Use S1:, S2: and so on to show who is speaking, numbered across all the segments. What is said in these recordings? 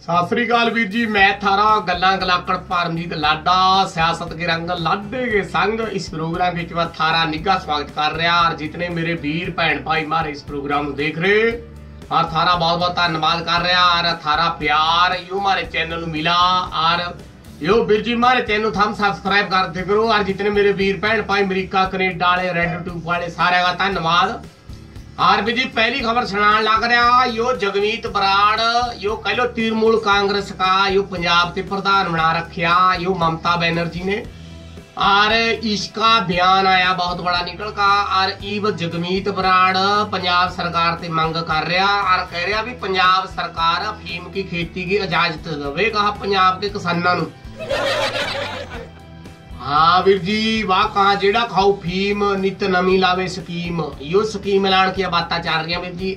S1: सत श्री अकाल वीर जी, मैं थारा गल्लां गलाकड़ परमजीत लाडा सियासत के रंग लाडे के संग इस प्रोग्राम के मैं थारा निघा स्वागत कर रहा। और जितने मेरे वीर भैन भाई मारे इस प्रोग्राम को देख रहे और थारा बहुत बहुत धन्यवाद कर रहा। और थारा प्यार यो हमारे चैनल मिला और यो वीर जी हमारे चैनल थम सब्सक्राइब करते करो। और जितने मेरे वीर भैन भाई अमेरिका कनेडा वाले रेड ट्यूब वाले सारे का धन्यवाद। और भी जी पहली खबर सुनान लग रहा, यो जगमीत बराड़ यो कह लो तृणमूल कांग्रेस का यो पंजाब के प्रधान बना रखा यो ममता बनर्जी ने। और इसका बयान आया बहुत बड़ा निकल का। और इब जगमीत बराड़ पंजाब सरकार से मंग कर रहा और कह रहा भी पंजाब सरकार अफीम की खेती की इजाजत दे कहा पंजाब के किसानों। हाँ वीर जी वाह कहा जेड़ा खाओ फीम नित नमी लावे स्कीम यो स्कीम ऐलान की बातें चल रही वीर जी।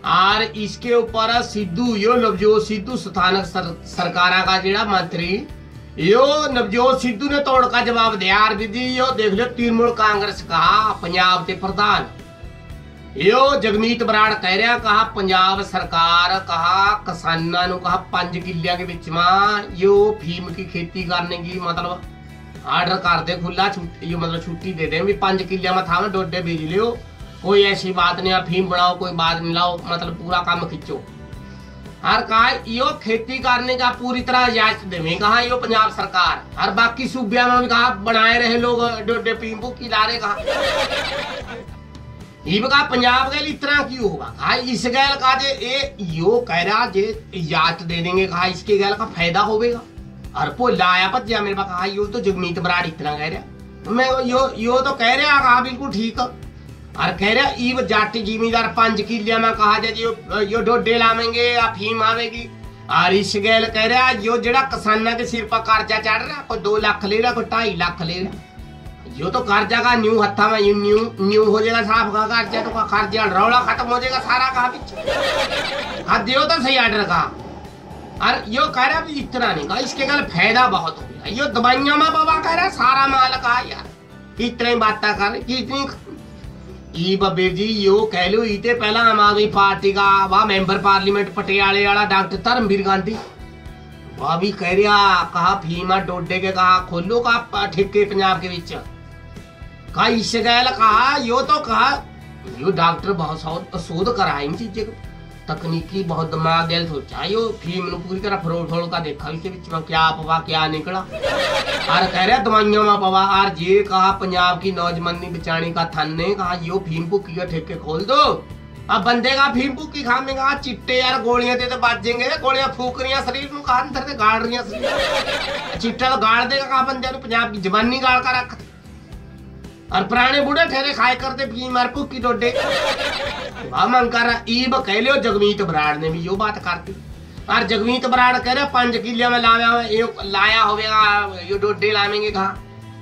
S1: और इसके ऊपर सिद्धू यो नवजोत सिद्धू स्थानक सरकार का जेड़ा मंत्री यो नवजोत सिद्धू ने तोड़ का जवाब दिया। वीर जी यो देख लो तृणमूल कांग्रेस का पंजाब के प्रधान यो जगमीत बराड़ कह रहा कहा पंजाब सरकार कहा किसानों कहा 5 किलिया के बिच में यो फीम की खेती करने की मतलब आर्डर कर दे खुला यो मतलब छुट्टी दे दे भी 5 किलिया में था डोडे बीज लियो, कोई ऐसी बात नहीं अफीम बनाओ कोई बात नहीं लाओ मतलब पूरा काम खींचो। और कहा यो खेती करने का पूरी तरह इजाजत देवे कहा यो पंजाब सरकार। और बाकी सूबिया में भी कहा बनाए रहे लोग डोडे पीम्पू की लारे कहा कहा पंजाब के लिए इतना क्यों होगा कहा इस गैल का जे यो कह रहा जे इजाजत दे देंगे कहा इसके गैल का फायदा होगा। और पोला आया पत्या मेरे पास कहा यो तो जगमीत बराड़ इतना कह रहा मैं यो तो कह रहा कहा बिल्कुल ठीक। और कह रहा ईब जाट जिमीदार 5 किलिया में कहा जाए यो डोडे लावेंगे अफीम आवेगी। और इस गैल कह रहा यो जेड़ा किसाना के सिर पर कर्जा चढ़ रहा कोई 2 लाख ले रहा कोई 2.5 लाख ले रहा यो तो कर्जा का न्यू हत्था में न्यू हो जाएगा साफ का कर्जा तो कर्जा रौला खत्म हो जाएगा सारा कहा पीछे दियो तो सही आर्डर का। और यो कह रहा भी इतना नहीं कहा इसके गल फायदा बहुत हो गया यो दवाइयां में बाबा कह रहा सारा माल कहा यार इतनी बात कर कितनी बबीर जी यो कह लो इते पहला आम आदमी पार्टी का वह मेंबर पार्लियामेंट पटियाले वाला डॉक्टर धर्मवीर गांधी वह भी कह रहा कहा फीमा डोडे के कहा खोलो का ठेके पंजाब के बीच कहा इस गैल कहा यो तो कहा यो डॉक्टर बहुत शोध करा इन चीजें तकनीकी बहुत दिमाग गैल सोचा यो फीम पूरी तरह फरोल का देखा इसके बीच में क्या पवा क्या निकला। और कह रहा दवाइयों में पवा और ये कहा पंजाब की नौजवानी बचाने का थान ने कहा यो फीम भुक्की के ठेके खोल दो अब बंदे का फीम भुक्की खामेगा चिट्टे यार गोलियां ते तो बाजेंगे गोलियां फूक रही शरीर में कहा अंदर से गाड़ रही चिट्टा तो गाड़ देगा कहा बंदे पंजाब की जवानी गाड़ का रख। और पुराने बूढ़े ठहरे खाए करते फीम और भुक्की डोडे मन कर रहा ईब कह लियो जगमीत बराड़ ने भी यो बात करती। और जगमीत बराड़ कह रहे 5 किलिया में लाया होगा यो डोडे लावेंगे कहा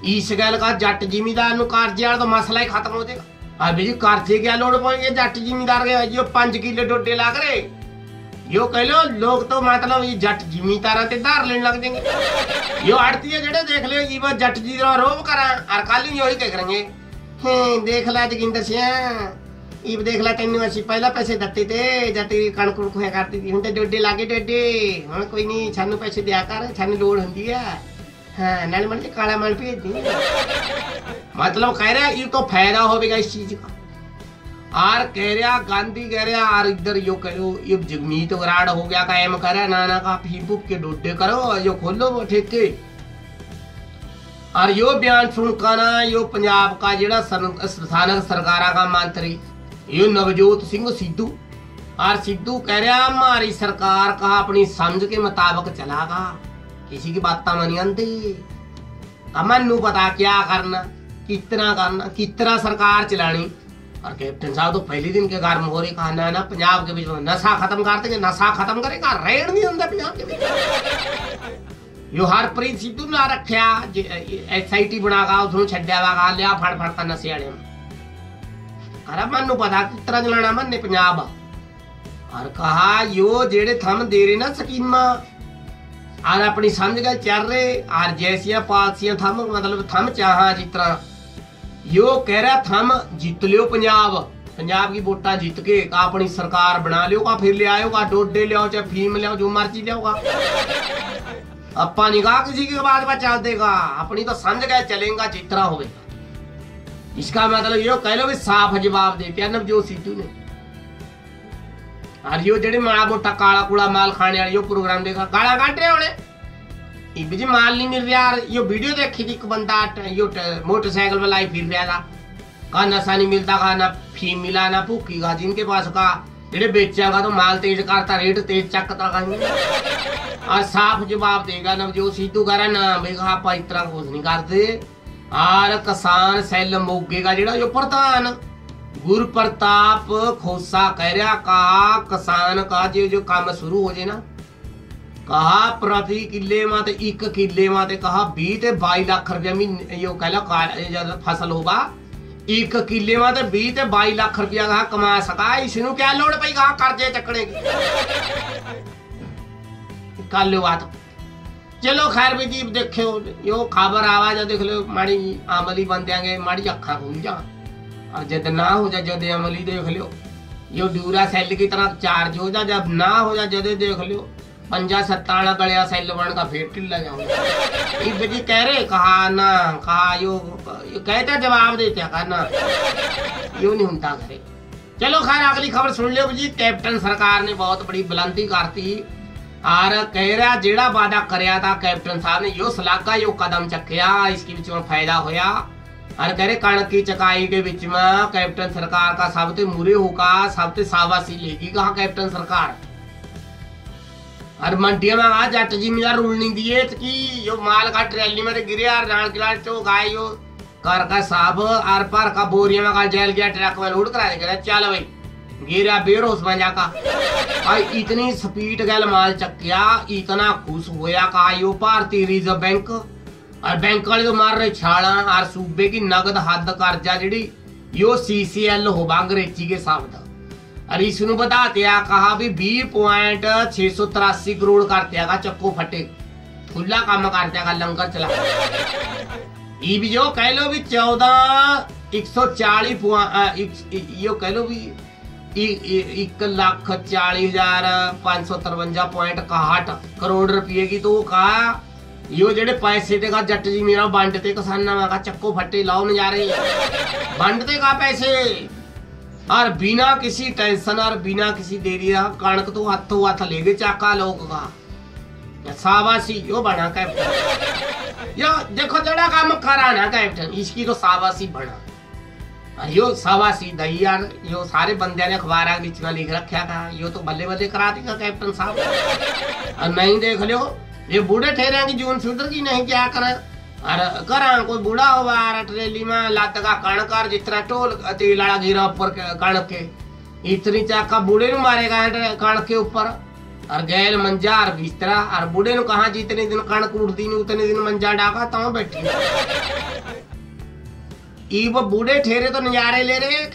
S1: इस गल का जट जिमीदार कर्जे तो मसला ही खत्म हो जाएगा। अभी कर्जे क्या लोड़ पड़ेगी जट जिमीदार के यो 5 किले डोडे ला करे यो कह लो लोग तो मतलब ये जट जिमीदार ते धार लेने लग जाएंगे यो आड़ती है जेड़े देख लियो ये जट जी रोब करा और कल ही यही कह करेंगे देख ला जोगिंदर सिंह इब देख ला तेन असि पहला पैसे दते थे जाती कणक खुआ करती थी हुण डोडे लागे डोडे हुण कोई नहीं सानू पैसे दिया कर सानू लोड़ हुंदी है हाँ नाले मन काला माल भेज दी मतलब कह रहा ये तो फायदा होगा इस चीज का। और कह रहा गांधी कह रहा और इधर यो करो ये जगमीत बराड़ हो गया का एम कर नाना का फीम के डोडे करो यो खोलो ठेके। और यो बयान सुनकर ना यो पंजाब का जेड़ा स्थानक सरकार का मंत्री यो नवजोत सिंह सिद्धू और सिद्धू कह रहा हमारी सरकार कहा अपनी समझ के मुताबिक चलागा किसी की बात नहीं आती मनु पता क्या करना कितना सरकार चलानी। और कैप्टन साहब तो पहले दिन के घर मोहरे कहा ना पंजाब के बीच में नशा खत्म कर देंगे नशा खत्म करेगा रेड़ नहीं होता पंजाब के बीच यो हरप्रीत सिद्धू ना रखा SIT बनागा उसने छड्या लिया फड़ फड़ता नशे वाले अरे मनु पता कितना चलाना मन ने पंजाब। और कहा यो जेड़े थम दे रहे ना स्कीमा और अपनी समझ गए चल रहे और जैसिया पॉलिसियां थम मतलब थम चाह जिस तरह यो कह रहा थम जीत लियो पंजाब पंजाब की वोटा जीत के का अपनी सरकार बना लियो का, फिर ले आयोगा डोडे ले आओ चाहे फीम ले आओ जो मर्जी ले आओगा। अपा निगाह किसी की बात में चल देगा, अपनी तो समझ गए चलेगा जितना होगा। इसका मतलब यो कह लो भी साफ जवाब देते हैं नवजोत सिद्धू ने। और यो जेडे माड़ा मोटा काला कूड़ा माल खाने वाले यो प्रोग्राम देखा गाला काट रहे होने जी माल नहीं मिल रहा। यो वीडियो देखी थी एक बंदा यो मोटरसाइकिल में लाई फिर रहा था, कहा नशा नहीं मिलता, कहा ना फीम मिला ना भूखी का, जिनके पास का जेडे बेचेगा तो माल तेज करता रेट तेज चकता कहीं। और साफ जवाब देगा नवजोत सिद्धू कह रहा ना भाई आप इस तरह कुछ नहीं करते। और किसान सैल मोगेगा जेड़ा यो प्रधान गुरप्रताप खोसा कह रहा, कहा किसान का जो काम शुरू हो जाए ना, कहा प्रति किले में एक किले में कहा 20 ते 22 लाख रुपया महीने यो कहला फसल होगा, एक किले में 20 ते 22 लाख रुपया कहा कमा सका। इसनू क्या लोड़ पई कहा कर्जे चकने की कर लो बात। चलो खैर भी जी देखो यो खबर आवाज देख लो माड़ी अमली बन देंगे, माड़ी अखा खुल जा और जब ना हो जा जद अमली देख लो यो ड्यूरा सेल की तरह चार्ज हो जा, जब ना हो जा जदे देख लो 50-57 गलिया सेल बन का फिर टिल्ला जाऊंगा। जी कह रहे कहा ना कहा यो कहते जवाब देते कहा ना यो नहीं होता करे। चलो खैर अगली खबर सुन लो जी। कैप्टन सरकार ने बहुत बड़ी बुलंदी करती और कह रहा जेड़ा वादा करया था कैप्टन साहब ने यो सलाका यो कदम चक्या, इसके बीच में फायदा होया। और कह रहे कणक की चकाई के बीच में कैप्टन सरकार का सबते मुरे होगा, सबते शाबाशी लेगी कहा कैप्टन सरकार। और मंडिया में आज जट जी मेरा रूल नहीं दिए कि यो माल का ट्रैली में गिरे और राण किला तो गाय यो कर का साहब आर पार का बोरिया में का जेल गया ट्रक में लोड करा दे चल भाई गिरा बेरोस बन जाका। भाई इतनी स्पीड गल माल चक्या, इतना खुश होया का यो भारतीय रिजर्व बैंक और बैंक वाले तो मार रहे छाला और सूबे की नगद हद कर्जा जी यो CCL होगा अंग्रेजी के शब्द। और इसनु बताते कहा भी 20.683 करोड़ करते का चक्को फटे खुला काम करते का लंगर चला। ये भी जो कह लो भी 140 यो कह लो भी 1,40,553.61 करोड़ रुपये की। तो कहा यो जेडे पैसे ते का जट जी मेरा बांटते किसाना का चक्को फट्टे लाओ नजारे बांटते का पैसे और बिना किसी टेंशन और बिना किसी देरी कणक तो हाथों हाथ ले गए चाका लोग का शाबाशी यो बना कैप्टन। यो देखो जड़ा काम करा ना कैप्टन इसकी तो शाबाशी बना। यो शाबाशी दही यार यो सारे बंदे ने अखबार के बीच में लिख रखा था, यो तो बल्ले बल्ले करा देगा कैप्टन साहब। और नहीं देख लो ये बूढ़े ठहरे की जून सुधर की नहीं क्या करे और करा कोई बूढ़ा हुआ ट्रेली में लात का कणकार जितना टोल तेलाड़ा गिरा ऊपर कणक के इतनी चाका बूढ़े नु मारेगा कणक के ऊपर और गैल मंजा और बिस्तरा और बूढ़े नु कहा जितने दिन कणक उड़ती नहीं उतने दिन मंजा डाका तो बैठी वो बूढ़े ठेरे तो नजारे ले रहे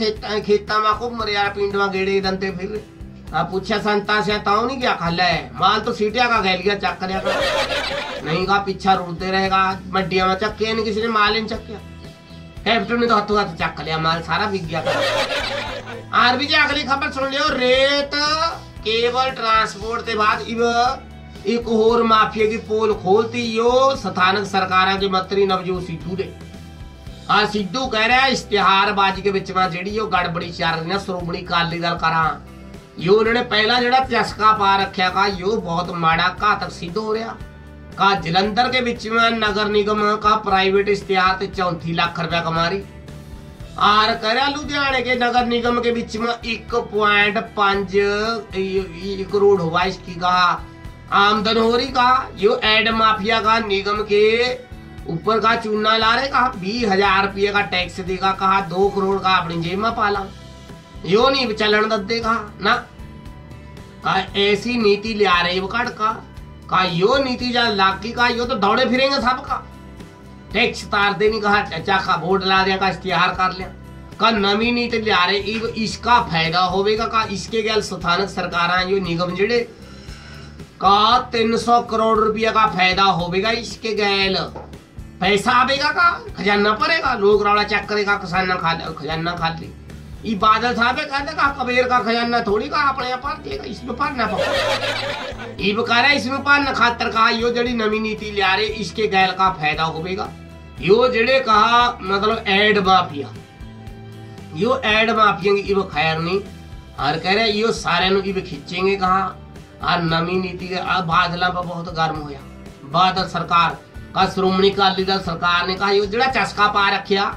S1: खेता में खूब मरिया पिंड में गेड़े दंते फिर पूछा संता से ताऊ नहीं क्या खाला है माल तो सीटिया का गैल गया चक कर नहीं का पीछा रुड़ते रहेगा मड्डिया में चक्के नहीं किसी ने माल नहीं चक्या कैप्टन ने तो हाथों हाथ चक लिया माल सारा बिक गया। आरबी जी अगली खबर सुन लियो रेत केवल ट्रांसपोर्ट के बाद एक और माफिया की पोल खोलती यो स्थानक सरकार के मंत्री नवजोत सिद्धू ने। हाँ सिद्धू कह रहा है इश्तिहारबाजी के बीच में जी गड़बड़ी चल रही है श्रोमणी अकाली दल करा यो उन्होंने पहला जड़ा चस्का पा रखा का यो बहुत माड़ा घातक सिद्ध हो रहा का जलंधर के बीच में नगर निगम का प्राइवेट इश्तिहार 34 लाख रुपया कमा रही और कह लुधियाने के नगर निगम के बीच में 1.5 करोड़ हुआ इसकी कहा आमदन हो रही का यो एड माफिया का निगम के ऊपर का चूना ला रहे कहा 20,000 रुपये का टैक्स देगा कहा 2 करोड़ का अपनी जेब में पाला यो नहीं चलन देगा ना का ऐसी नीति ले आ रही बकड़ का यो नीति जा लागी का यो तो दौड़े फिरेंगे सबका टैक्स तार देनी कहा चाका बोर्ड ला दिया का इश्तिहार कर लिया का नवी नीति ले आ रहे इसका फायदा होगा का इसके गैल स्थानक सरकार यो निगम जड़े का 300 करोड़ रुपया का फायदा होगा इसके गैल पैसा आवेगा का खजाना पड़ेगा लोग रौला चेक करेगा खजाना खा ली ये बादल साहब कहते का कबीर का खजाना थोड़ी का अपने यहाँ भर देगा, इसमें भरना पड़ेगा। ये कह रहा इसमें भरना खातर कहा यो जड़ी नवी नीति लिया रहे इसके गैल का फायदा होगा। यो जड़े कहा मतलब एड माफिया, यो एड माफिया की वो खैर नहीं और कह रहे यो सारे नु की खींचेंगे कहा और नवी नीति के बादल पर बहुत गर्म होया। बादल सरकार का श्रोमणी अकाली दल सरकार ने कहा यो जड़ा चस्का पा रखिया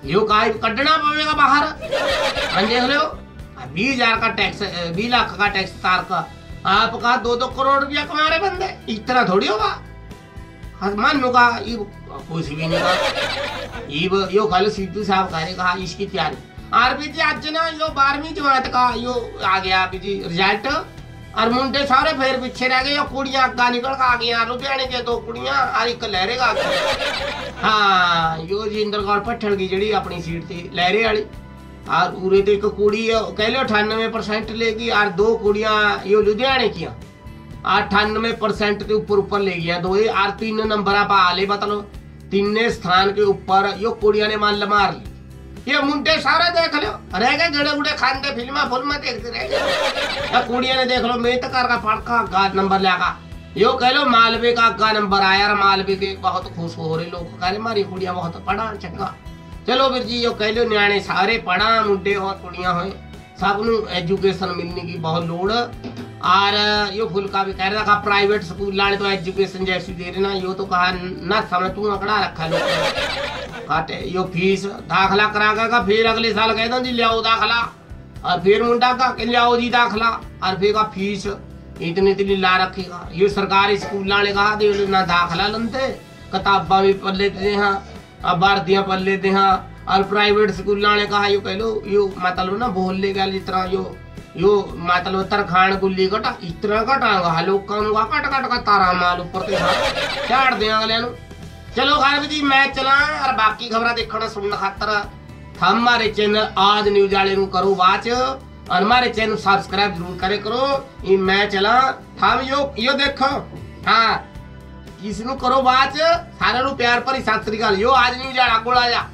S1: यो कहा कटना पड़ेगा बाहर। देख लो 20,000 का टैक्स 20 लाख का टैक्स तार का आप कहा 2-2 करोड़ रुपया कमा रहे बंदे, इतना थोड़ी होगा। मान लो कहा कुछ भी नहीं कहा यो कल सिद्धू साहब कहा इसकी तैयारी आरपीजी आज ना यो 12वीं जमात का यो आ गया जी रिजल्ट और मुंडे सारे फिर पीछे रह गए। कुड़ियां अग्गा निकल का आ गई लुधियाने के 2 कुड़ियां और एक लहरे का हाँ यो जी इंद्रगढ़ पट्ठन की जड़ी अपनी सीट थी लहरे वाली और उरे तो एक कुड़ी कह लो 98% लेगी और 2 कुड़ियां यो लुधियाने की 98% के ऊपर ले गया 2 और 3 नंबर आप आले बता 3 स्थान के ऊपर यो कुड़िया ने मान मार ली। ये मुंडे सारे देख लो रह गए गड़े गुड़े खाते फिल्मा देखते रह गए। कुड़िया ने देख लो मेहतकर का फड़का अग्गा नंबर लगा यो कह लो मालवे का अग्गा नंबर आया मालवे के बहुत खुश हो रहे लोग कह रहे हमारी कुड़िया बहुत पढ़ा चंगा। चलो फिर जी यो कह लो न्याणे सारे पढ़ा मुंडे और कुड़िया हो सब नु एजुकेशन मिलने की बहुत लोड़ और यो फुलका भी कह रहा था प्राइवेट स्कूल लाने तो एजुकेशन जैसी दे रहे ना यो तो कहा ना समझ तू अकड़ा रखा लोग काटे यो फीस दाखला करा का फिर अगले साल कहता जी लियाओ दाखला और फिर मुंडा का लियाओ जी दाखला और फिर का फीस इतनी ला रखेगा। ये सरकारी स्कूल लाने कहा दे ना दाखला लनते किताबा भी पढ़ लेते हैं अब वर्दियां पढ़ लेते हैं और प्राइवेट स्कूल लाने कहा यो कह लो यो मतलब ना बोल लेगा इस तरह यो मतलब तरखान गुल्ली कटा इतना कटांगा लोग कहूंगा कट कट का तारा माल ऊपर झाड़ दे अगले। चलो खैर जी मैं चला और बाकी खबर देखना सुनने खातर हमारे चैनल आज न्यूज वाले करो वाच और हमारे चैनल सब्सक्राइब जरूर करे करो। मैं चला हम यो देखो हाँ इसनु करो वाच सारे प्यार पर सत श्री अकाल। यो आज न्यूज वाला गोला जा।